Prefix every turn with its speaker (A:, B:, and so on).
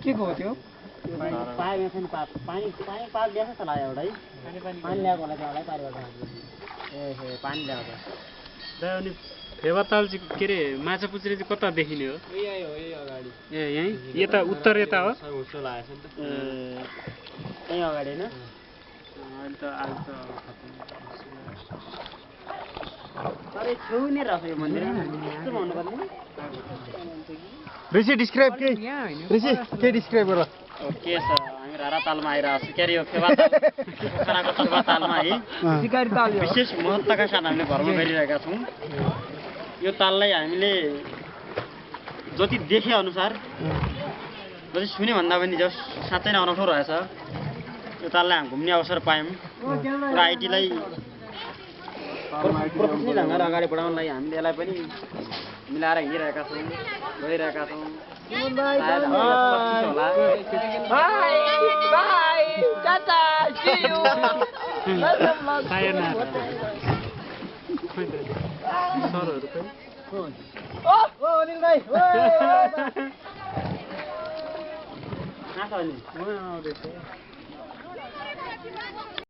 A: के को हो त्यो
B: पानी पाल ल्याएको छ होला एउटै पानी ल्याएको होला त्यहाँलाई पारिबाट ए पानी ल्याएको
C: दा अनि फेवाताल चाहिँ के अरे माछा पुछ्रे चाहिँ कता देखिने हो
B: यही हो यही अगाडि
C: ए यहीँ यता उत्तर यता हो
B: हुस्सो लागेको छ नि त यहीँ अगाडि होइन
C: अहिले त आज त
B: तर छेउ नै रहेछ यो मन्दिर यस्तो भन्नुपर्ने
A: ऋषि डिस्क्राइब के ऋषि के डिस्क्राइब गर
B: के छ हामी रारातालमा आइरहेको छ के अरे यो फेवाताल पोखराको फेवातालमा है
A: सिकारी ताल
B: विशेष महत्त्वका साथ हामीले भ्रमण गरिरहेका छौँ यो ताललाई हामीले जति देखे अनुसार जति सुने भन्दा पनि जस साँच्चै नै अनौठो रहेछ यो ताललाई हामी घुम्ने अवसर पायौँ र आइटीलाई प्रोफेसनल ढङ्गले अगाडि बढाउनलाई हामीले यसलाई पनि मिलाएर हिँडिरहेका छौँ गइरहेका छौँ सायद होला
C: सरहरू पनि
B: कहाँ छ अनि
C: आउँदैछ